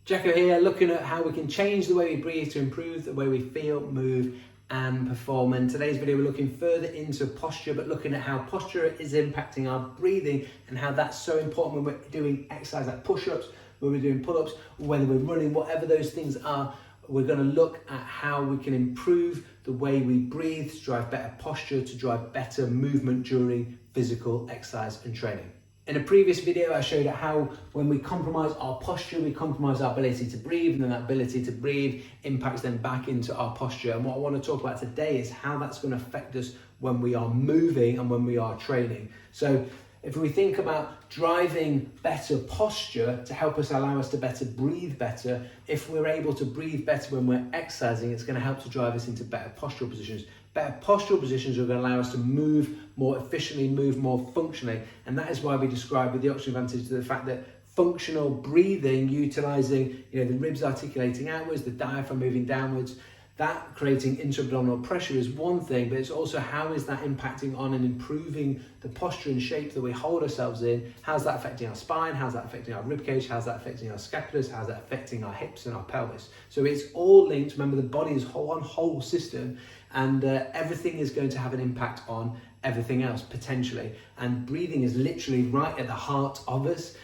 Jacko here, looking at how we can change the way we breathe to improve the way we feel, move and perform. And today's video we're looking further into posture, but looking at how posture is impacting our breathing and how that's so important when we're doing exercise like push-ups, when we're doing pull-ups, whether we're running, whatever those things are. We're going to look at how we can improve the way we breathe to drive better posture, to drive better movement during physical exercise and training. In a previous video, I showed how when we compromise our posture, we compromise our ability to breathe, and then that ability to breathe impacts then back into our posture. And what I want to talk about today is how that's going to affect us when we are moving and when we are training. So if we think about driving better posture to help us allow us to better breathe better, if we're able to breathe better when we're exercising, it's going to help to drive us into better postural positions. Better postural positions are going to allow us to move more efficiently, move more functionally. And that is why we describe with the oxygen advantage to the fact that functional breathing, utilizing the ribs articulating outwards, the diaphragm moving downwards, that creating intra-abdominal pressure is one thing, but it's also how is that impacting on and improving the posture and shape that we hold ourselves in? How's that affecting our spine? How's that affecting our rib cage? How's that affecting our scapulars? How's that affecting our hips and our pelvis? So it's all linked. Remember, the body is one whole system, and everything is going to have an impact on everything else potentially. And breathing is literally right at the heart of us.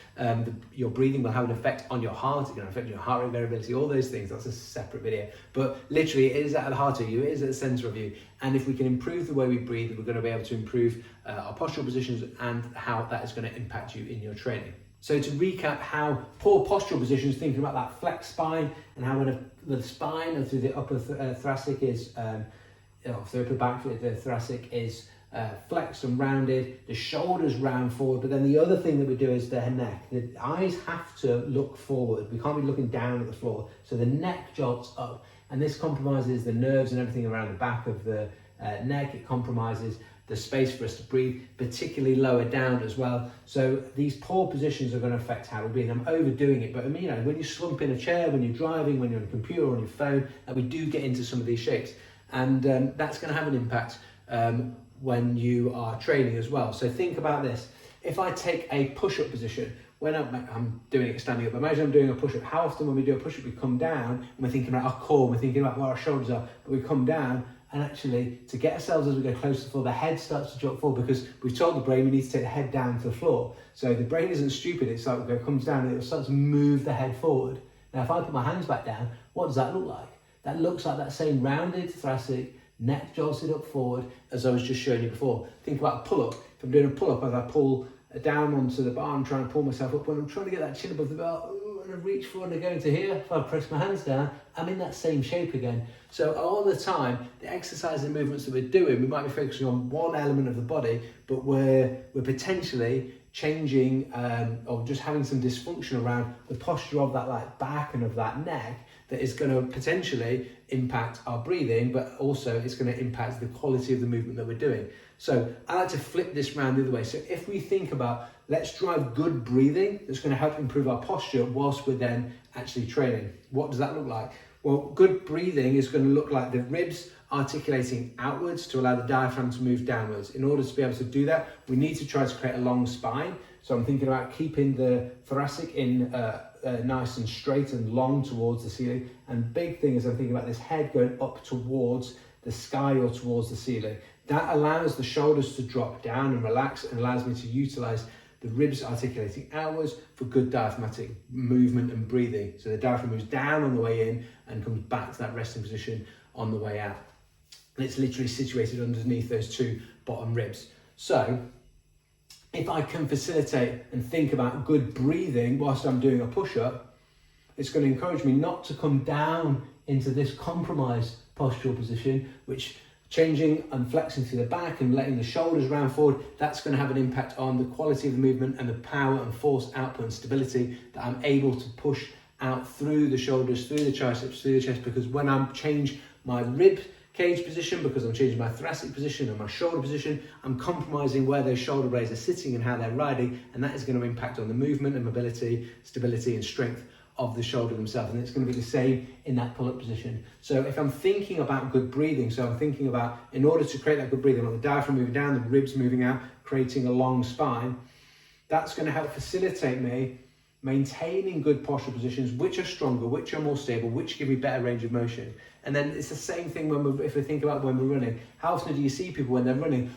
Your breathing will have an effect on your heart. It's going to affect your heart rate variability, all those things. That's a separate video. But literally, it is at the heart of you. It is at the center of you. And if we can improve the way we breathe, we're going to be able to improve our postural positions and how that is going to impact you in your training. So to recap, how poor postural positions, thinking about that flex spine and how when the spine and through the upper thoracic is, through the back, the thoracic is flexed and rounded, the shoulders round forward, but then the other thing that we do is the neck. The eyes have to look forward. We can't be looking down at the floor. So the neck jolts up, and this compromises the nerves and everything around the back of the neck. It compromises the space for us to breathe, particularly lower down as well. So these poor positions are going to affect how we breathe. I'm overdoing it, but when you slump in a chair, when you're driving, when you're on a computer or on your phone, we do get into some of these shapes, and that's going to have an impact when you are training as well. So think about this. If I take a push-up position, when I'm doing it standing up, imagine I'm doing a push-up. How often when we do a push-up, we come down and we're thinking about our core, we're thinking about where our shoulders are, but we come down, and actually to get ourselves as we go closer to the floor, the head starts to jump forward because we've told the brain we need to take the head down to the floor. So the brain isn't stupid, it's like it comes down and it starts to move the head forward. Now if I put my hands back down, what does that look like? That looks like that same rounded thoracic, neck jolted up forward as I was just showing you before. Think about a pull-up. If I'm doing a pull-up, as I pull down onto the bar, I'm trying to pull myself up. When I'm trying to get that chin above the bar, and I reach forward and I go into here, if I press my hands down, I'm in that same shape again. So all the time, the exercise and movements that we're doing, we might be focusing on one element of the body, but we're potentially changing or just having some dysfunction around the posture of that back and of that neck that is going to potentially impact our breathing, but also it's going to impact the quality of the movement that we're doing. So I like to flip this round the other way. So if we think about, let's drive good breathing that's going to help improve our posture whilst we're then actually training. What does that look like? Well, good breathing is going to look like the ribs articulating outwards to allow the diaphragm to move downwards. In order to be able to do that, we need to try to create a long spine. So I'm thinking about keeping the thoracic in nice and straight and long towards the ceiling. And big thing is I'm thinking about this head going up towards the sky or towards the ceiling. That allows the shoulders to drop down and relax and allows me to utilize the ribs articulating outwards for good diaphragmatic movement and breathing. So the diaphragm moves down on the way in and comes back to that resting position on the way out. And it's literally situated underneath those two bottom ribs. So if I can facilitate and think about good breathing whilst I'm doing a push-up, it's going to encourage me not to come down into this compromised postural position, which changing and flexing to the back and letting the shoulders round forward, that's going to have an impact on the quality of the movement and the power and force output and stability that I'm able to push out through the shoulders, through the triceps, through the chest, because when I change my rib cage position, because I'm changing my thoracic position and my shoulder position, I'm compromising where those shoulder blades are sitting and how they're riding, and that is going to impact on the movement and mobility, stability and strength of the shoulder themselves. And it's going to be the same in that pull-up position. So if I'm thinking about good breathing, so I'm thinking about, in order to create that good breathing, like the diaphragm moving down, the ribs moving out, creating a long spine, that's going to help facilitate me maintaining good postural positions, which are stronger, which are more stable, which give you better range of motion. And then it's the same thing if we think about when we're running. How often do you see people when they're running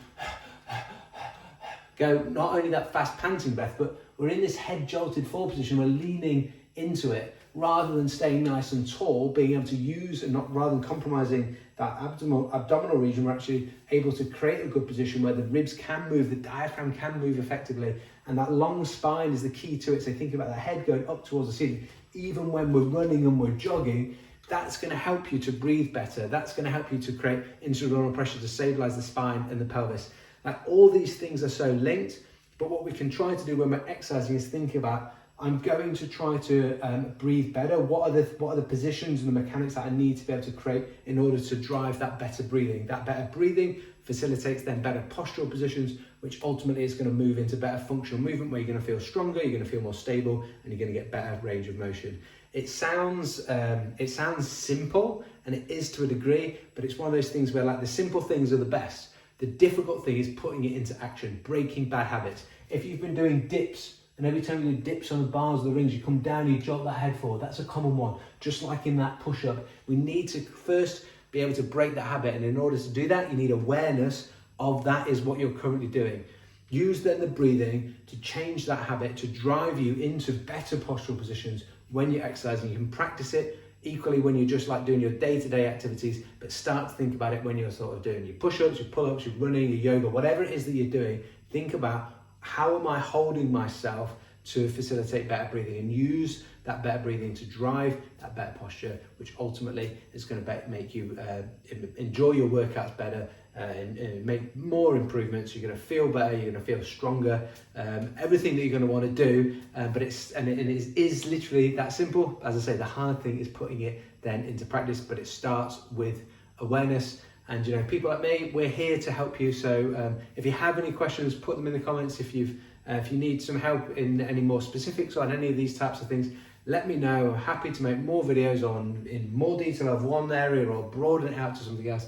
go not only that fast panting breath, but we're in this head jolted forward position, we're leaning into it rather than staying nice and tall, being able to use and not rather than compromising that abdominal region, we're actually able to create a good position where the ribs can move, the diaphragm can move effectively, and that long spine is the key to it. So think about the head going up towards the ceiling. Even when we're running and we're jogging, that's going to help you to breathe better. That's going to help you to create intra-abdominal pressure to stabilize the spine and the pelvis. Like, all these things are so linked, but what we can try to do when we're exercising is think about, I'm going to try to breathe better. What are the positions and the mechanics that I need to be able to create in order to drive that better breathing? That better breathing facilitates then better postural positions, which ultimately is going to move into better functional movement where you're going to feel stronger, you're going to feel more stable, and you're going to get better range of motion. It sounds simple, and it is to a degree, but it's one of those things where, like, the simple things are the best. The difficult thing is putting it into action, breaking bad habits. If you've been doing dips, and every time you do dips on the bars of the rings, you come down, you jolt that head forward. That's a common one. Just like in that push-up, we need to first be able to break that habit. And in order to do that, you need awareness of that is what you're currently doing. Use then the breathing to change that habit, to drive you into better postural positions when you're exercising. You can practice it equally when you're just like doing your day-to-day activities, but start to think about it when you're sort of doing your push-ups, your pull-ups, your running, your yoga, whatever it is that you're doing. Think about, how am I holding myself to facilitate better breathing, and use that better breathing to drive that better posture, which ultimately is going to make you enjoy your workouts better, and make more improvements. You're going to feel better, you're going to feel stronger, everything that you're going to want to do, but it is literally that simple. As I say, the hard thing is putting it then into practice, but it starts with awareness. And people like me, we're here to help you. So if you have any questions, put them in the comments. If you need some help in any more specifics on any of these types of things, let me know. I'm happy to make more videos in more detail of one area or broaden it out to something else.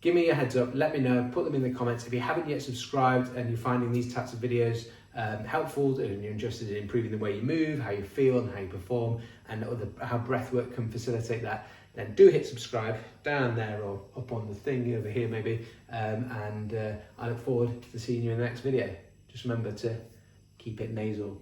Give me a heads up, let me know, put them in the comments. If you haven't yet subscribed and you're finding these types of videos helpful, and you're interested in improving the way you move, how you feel and how you perform, and how breathwork can facilitate that, then do hit subscribe down there or up on the thing over here maybe, and I look forward to seeing you in the next video. Just remember to keep it nasal.